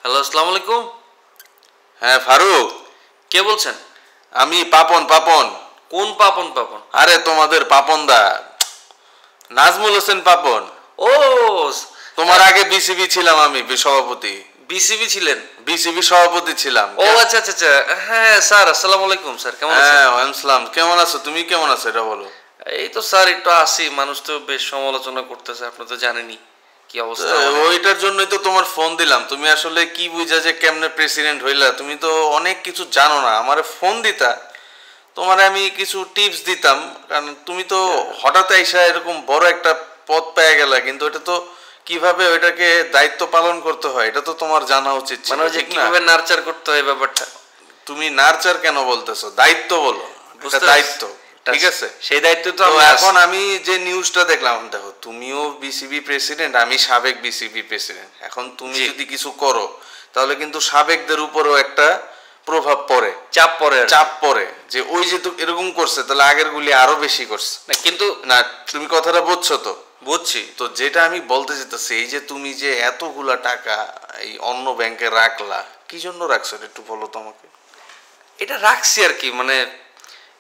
Hello, আসসালামু আলাইকুম। হ্যাঁ ফারুক, কে বলছেন? আমি পাপন। কোন পাপন? পাপন? আরে তোমাদের পাপন দা, নাজমুল হোসেন পাপন। ও, তোমার আগে বিসিবি ছিলাম, আমি সভাপতি। বিসিবি ছিলেন? বিসিবি সভাপতি ছিলাম। ও আচ্ছা আচ্ছা আচ্ছা, হ্যাঁ স্যার, আসসালামু আলাইকুম স্যার, কেমন আছেন? হ্যাঁ ওয়ালাইকুম, কেমন আছো তুমি? কেমন আছো এটা বলো। এই তো স্যার একটু আসি, মানুষ তো বেশ সমালোচনা করতেছে, আপনি তো জানেনই কি অবস্থা। ওইটার জন্যই তো তোমার ফোন দিলাম। তুমি আসলে কি বুঝা যে কেমনে প্রেসিডেন্ট হইলা, তুমি তো অনেক কিছু জানো না। আমারে ফোন দিতা, তোমার আমি কিছু টিপস দিতাম, কারণ তুমি তো হঠাৎ আইসা এরকম বড় একটা পদ পেয়ে গেলা, কিন্তু এটা তো কিভাবে ওইটাকে দায়িত্ব পালন করতে হয় এটা তো তোমার জানা উচিত ছিল, মানে ওই যে ঠিক না? কিভাবে নার্চার করতে হয় ব্যাপারটা। তুমি নার্চার কেন বলতেছো? দায়িত্ব বলো, এটা দায়িত্ব, ঠিক আছে? সেই দায়িত্ব তো এখন আমি যে নিউজটা দেখলাম, দেখো তুমিও বিসিবি প্রেসিডেন্ট, আমি সাবেক বিসিবি প্রেসিডেন্ট। এখন তুমি যদি কিছু করো তাহলে কিন্তু সাবেকদের উপরও একটা প্রভাব পড়ে, চাপ পড়ে যে ওই যে তো এরকম করছে, তাহলে আগের গুলি আরো বেশি করছে না, কিন্তু না। তুমি কথাটা বুঝছো তো? বুঝছি তো যেটা আমি বলতে যেতেছি, এই যে তুমি যে এতগুলা টাকা এই অন্য ব্যাংকে রাখলা, কি জন্য রাখছো একটু বলো তো আমাকে। এটা রাখছি আর কি, মানে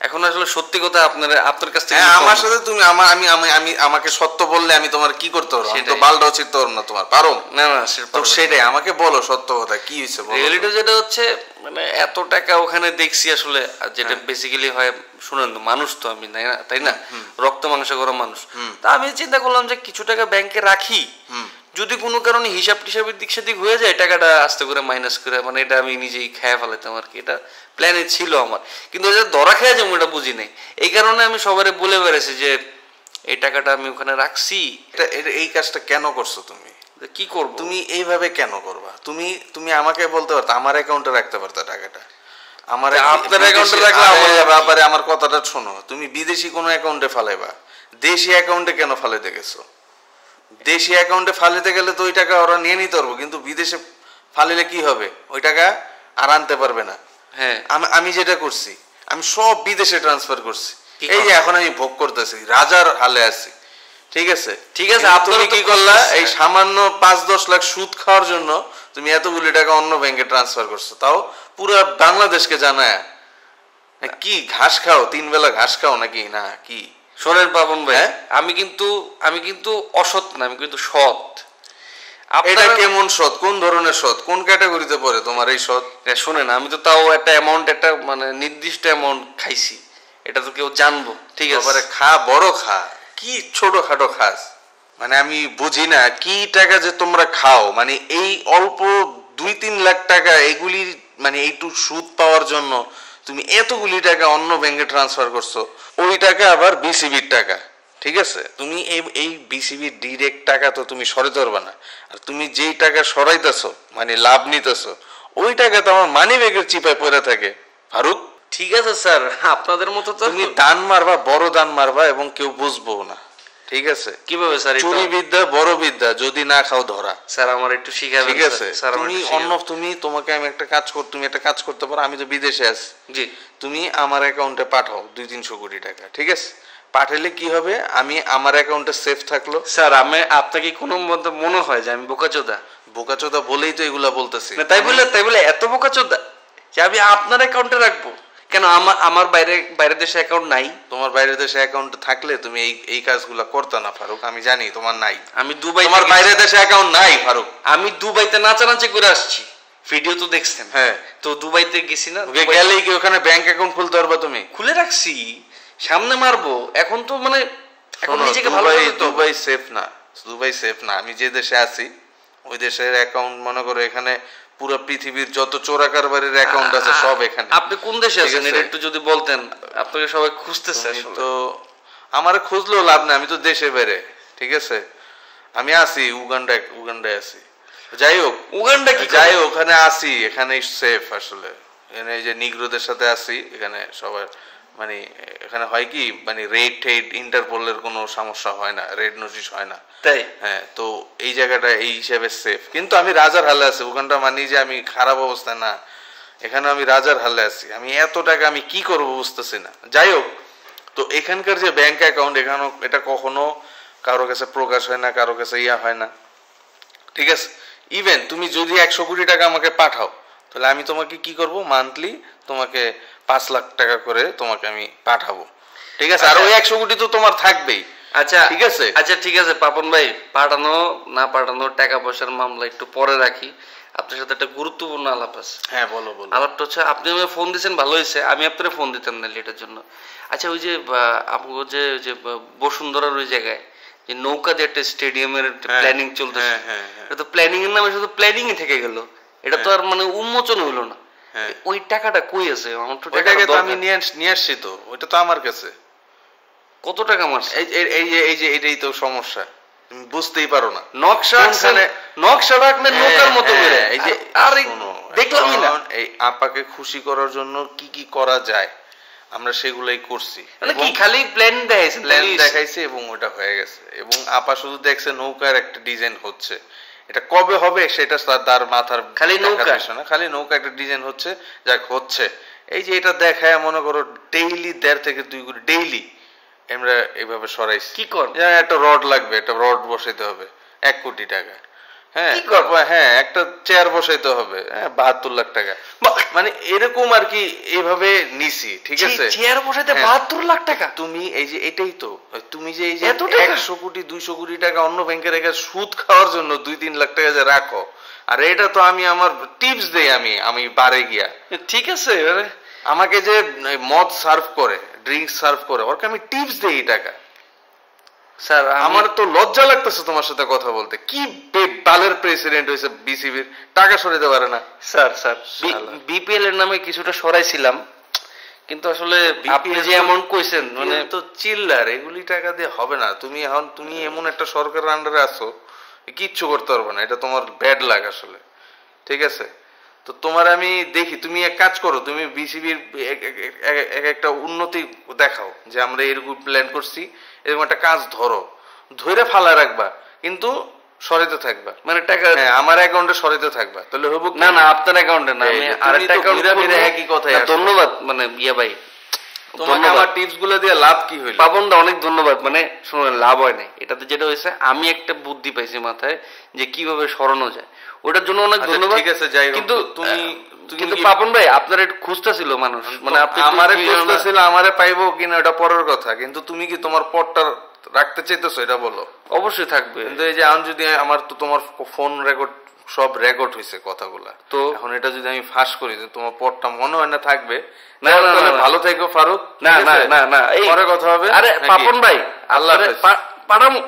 এখন আসলে সত্যি কথা আপনার কাছ থেকে আমার সাথে তুমি আমাকে সত্য বললে আমি তোমার কি করতে পারবো? আমি তো বালটাও ছিড়তে পারবো না তোমার, পারো না না, তো সেটাই আমাকে বলো, সত্য কথা কি হয়েছে বলো। রিয়েলিটি যেটা হচ্ছে, মানে এত টাকা ওখানে দেখছি আসলে, যেটা বেসিক্যালি হয়, শুনেন তো, মানুষ তো আমি, তাই না, রক্ত মাংস করা মানুষ। তা আমি চিন্তা করলাম যে কিছু টাকা ব্যাংকে রাখি, যদি কোনো কারণে হিসাব টিসাবের দিক সেদিক হয়ে যায়, টাকাটা আস্তে করে মাইনাস করে, মানে এটা আমি নিজেই খেয়ে ফেলাতাম আর কি। এটা প্ল্যানে ছিল আমার, কিন্তু এটা ধরা খেয়ে যাবো এটা বুঝি নাই। এই কারণে আমি সবারে বলে বেড়েছি যে এই টাকাটা আমি ওখানে রাখছি। এই কাজটা কেন করছো তুমি? কি করব? তুমি এইভাবে কেন করবা? তুমি আমাকে বলতে পারতো, আমার অ্যাকাউন্টে রাখতে পারতো টাকাটা। আমার আপনার অ্যাকাউন্টে রাখলে ব্যাপারে আমার কথাটা শোনো। তুমি বিদেশি কোনো অ্যাকাউন্টে ফালাইবা, দেশি অ্যাকাউন্টে কেন ফালাইতে গেছো? দেশি অ্যাকাউন্টে ফালাইতে গেলে তো ওই টাকা ওরা নিয়ে নিতে পারবো, কিন্তু বিদেশে ফালিলে কি হবে? ওই টাকা আর আনতে পারবে না। হ্যাঁ, আমি যেটা করছি, আমি সব বিদেশে ট্রান্সফার করছি। এই যে এখন আমি ভোগ করতেছি, রাজার হালে আছি, ঠিক আছে? তুমি কি করলা? এই সামান্য 5-10 লাখ সুদ খাওয়ার জন্য তুমি এতগুলি টাকা অন্য ব্যাংকে ট্রান্সফার করছো, তাও পুরো বাংলাদেশকে জানায়। কি ঘাস খাও? 3 বেলা ঘাস খাও নাকি? না কি? শোনেন পাবন ভাই, আমি কিন্তু অসৎ না, আমি কিন্তু সৎ। এটা কেমন সৎ? কোন ধরনের সৎ? কোন ক্যাটাগরিতে পড়ে তোমার এই সৎ? শোনেন, আমি তো তাও একটা অ্যামাউন্ট, একটা মানে নির্দিষ্ট অ্যামাউন্ট খাইছি, এটা তো কেউ জানবো, ঠিক আছে? খা, বড় খা, কি ছোট খাটো খাস? মানে আমি বুঝি না কি টাকা যে তোমরা খাও, মানে এই অল্প 2-3 লাখ টাকা এগুলি, মানে এইটু সুদ পাওয়ার জন্য তুমি এতগুলি টাকা অন্য ব্যাংকে ট্রান্সফার করছো। ওই টাকা আবার বিসিবির টাকা, ঠিক আছে? তুমি এই বিসিবির ডিরেক্ট টাকা তো তুমি সরাইতে পারবে না। আর তুমি যেই টাকা সরাইতেছো, মানে লাভ নিতেছো, ওই টাকা তো আমার মানি ব্যাগের চিপায় পড়ে থাকে। ফারুক, ঠিক আছে স্যার, আপনাদের মতো তো তুমি দান মারবা, বড় দান মারবা, এবং কেউ বুঝবো না, ঠিক আছে? কিভাবে স্যার? চুরি বিদ্যা বড় বিদ্যা, যদি না খাও ধরা। স্যার আমার একটু শিখাবেন, ঠিক আছে? তোমাকে আমি একটা কাজ তুমি একটা কাজ করতে পারো। আমি তো বিদেশে আছি, জি, তুমি আমার অ্যাকাউন্টে পাঠাও 200-300 কোটি টাকা, ঠিক আছে? পাঠালে কি হবে? আমি আমার অ্যাকাউন্টে সেফ থাকলো। স্যার আপনাকে কোনো মধ্যে মনে হয় যে আমি বোকাচোদা? বোকাচোদা বলেই তো এগুলা বলতেছি। তাই বলে এত বোকাচোদা যে আমি আপনার অ্যাকাউন্টে রাখবো? কেন, আমার বাইরের দেশে অ্যাকাউন্ট নাই? তোমার বাইরের দেশে অ্যাকাউন্ট থাকলে তুমি এই কাজগুলো করতে না ফারুক, আমি জানি তোমার নাই। আমি দুবাই, তোমার বাইরের দেশে অ্যাকাউন্ট নাই ফারুক। আমি দুবাইতে নাচানাচি করে আসছি, ভিডিও তো দেখছেন। হ্যাঁ, তো দুবাইতে গেছি না, গেলেই কি ওখানে ব্যাংক অ্যাকাউন্ট খুলতে পারবা? তুমি খুলে রাখছি, সামনে মারবো। এখন তো মানে এখন নিজেকে ভালো দুবাই সেফ না, দুবাই সেফ না। আমি যে দেশে আছি ওই দেশের অ্যাকাউন্ট, মনে করো এখানে পুরো পৃথিবীর যত চোরাকারবারির অ্যাকাউন্ট আছে সব এখানে। আপনি কোন দেশে আছেন এটা একটু যদি বলতেন, আপনাকে সবাই খুঁজতেছে। তো আমারে খুঁজলেও লাভ নেই, আমি তো দেশে বাইরে, ঠিক আছে? আমি আছি উগান্ডায় আছি। যাই হোক, উগান্ডা কি? যাই হোক, ওখানে আছি, এখানেই সেফ আসলে। এখানে এই যে নিগ্রোদের সাথে আছি, এখানে সবার মানে এখানে হয় কি, মানে টেড ইন্টারপোলের কোনো সমস্যা হয় না, রেড নোটিশ হয় না, তাই? হ্যাঁ, তো এই জায়গাটা এই হিসাবে সেফ। কিন্তু আমি রাজার হালে আছি ওখানটা, মানি যে আমি খারাপ অবস্থায় না, এখানে আমি রাজার হালে আছি। আমি এত টাকা আমি কি করবো বুঝতেছি না। যাই হোক, তো এখানকার যে ব্যাংক অ্যাকাউন্ট, এখানেও এটা কখনো কারো কাছে প্রকাশ হয় না, কারো কাছে হয় না, ঠিক আছে? ইভেন তুমি যদি 100 কোটি টাকা আমাকে পাঠাও, তাহলে আমি তোমাকে কি করব, মান্থলি তোমাকে 5 লাখ টাকা করে তোমাকে আমি পাঠাবো, ঠিক আছে? আর ওই 100 কোটি তো তোমার থাকবেই। আচ্ছা ঠিক আছে, আচ্ছা ঠিক আছে পাপন ভাই, পাঠানো না পাঠানো টাকা পয়সার মামলা একটু পরে রাখি। আপনার সাথে একটা গুরুত্বপূর্ণ আলাপ আছে। হ্যাঁ বলো বলো। আলাপটা হচ্ছে, আপনি আমাকে ফোন দিয়েছেন ভালো হয়েছে, আমি আপনার ফোন দিতাম না এটার জন্য। আচ্ছা ওই যে আপনার যে বসুন্ধরার ওই জায়গায় যে নৌকা দিয়ে একটা স্টেডিয়ামের প্ল্যানিং চলতেছে, এটা তো প্ল্যানিং এর নামে শুধু প্ল্যানিংই থেকে গেল, এটা তো আর মানে উন্মোচন হইলো না। ওই টাকাটা কই আছে? আমার তো টাকাটা তো আমি নিয়ে আসছি, তো ওইটা তো আমার কাছে। কত টাকা মারছে? এই যে এটাই তো সমস্যা, তুমি বুঝতেই পারো না। নকশা রাখলে নৌকার মতো করে, এই যে আর দেখলামই না। এই আপাকে খুশি করার জন্য কি কি করা যায় আমরা সেগুলাই করছি, মানে কি খালি প্ল্যান দেখাইছে এবং ওটা হয়ে গেছে। এবং আপা শুধু দেখছে নৌকার একটা ডিজাইন হচ্ছে, এটা কবে হবে সেটা তার মাথার খালি নৌকা না, খালি নৌকা একটা ডিজাইন হচ্ছে, যাক হচ্ছে। এই যে এটা দেখায় মনে করো ডেইলি 1.5 থেকে 2 কোটি ডেইলি আমরা এইভাবে সরাইছি। কি কর, একটা রড লাগবে, একটা রড বসাইতে হবে 1 কোটি টাকা। হ্যাঁ হ্যাঁ, একটা চেয়ার বসাইতে হবে 72 লাখ টাকা। মানে এরকম আর কি, এইভাবে নিছি, ঠিক আছে? চেয়ার বসাইতে 72 লাখ টাকা? তুমি এই যে এটাই তো, তুমি যে এই যে 100 কোটি 200 কোটি টাকা অন্য ব্যাংকে রেখে সুদ খাওয়ার জন্য 2-3 লাখ টাকা যে রাখো, আর এটা তো আমি আমার টিপস দেই, আমি বারে গিয়া, ঠিক আছে? আমাকে যে মদ সার্ভ করে, ড্রিঙ্কস সার্ভ করে, ওরকে আমি টিপস দেই টাকা। স্যার আমার তো লজ্জা লাগতেছে তোমার সাথে কথা বলতে। কি বালের প্রেসিডেন্ট হয়েছে বিসিবির, টাকা সরাইতে পারে না। স্যার বিপিএল এর নামে কিছুটা সরাইছিলাম, কিন্তু আসলে আপনি যে অ্যামাউন্ট কইছেন মানে তো চিল্লার, এগুলি টাকা দিয়ে হবে না। তুমি এমন একটা সরকারের আন্ডারে আছো, কিচ্ছু করতে পারবে না, এটা তোমার ব্যাড লাগ আসলে, ঠিক আছে? তো তোমার আমি দেখি, তুমি এক কাজ করো, তুমি বিসিবির একটা উন্নতি দেখাও যে আমরা এরকম প্ল্যান করছি, এরকম একটা কাজ ধরে ফালা রাখবা, কিন্তু সরাইতে থাকবা, মানে টাকা আমার অ্যাকাউন্টে সরাইতে থাকবা, তাহলে হবো না না আপনার অ্যাকাউন্টে না, আমি আরেকটা অ্যাকাউন্টে একই কথাই। ধন্যবাদ মানে ভাই, তোমাকে আমার টিপস গুলো দিয়ে লাভ কি হইলো? পাবনদা অনেক ধন্যবাদ। মানে শুনুন, লাভ হয় নাই, এটাতে যেটা হয়েছে আমি একটা বুদ্ধি পাইছি মাথায় যে কিভাবে সরানো যায়, ওটার জন্য অনেক ধন্যবাদ। ঠিক আছে, যাই হোক। কিন্তু পাপন ভাই আপনার একটু খুঁজতে ছিল মানুষ, মানে আপনি আমারে খুঁজতে ছিল, আমারে পাইবো কিনা ওটা পরের কথা, কিন্তু তুমি কি তোমার পটটা রাখতে চাইতেছো এটা বলো। অবশ্যই থাকবে, কিন্তু এই যে আমি যদি আমার তো তোমার ফোন রেকর্ড সব রেকর্ড হয়েছে কথাগুলা, তো এখন এটা যদি আমি ফাঁস করি, তোমার পটটা মনে হয় না থাকবে। না ভালো থেকো ফারুক। না না না না, পরে কথা হবে। আরে পাপন ভাই, আল্লাহ হাফেজ। পাঠামো।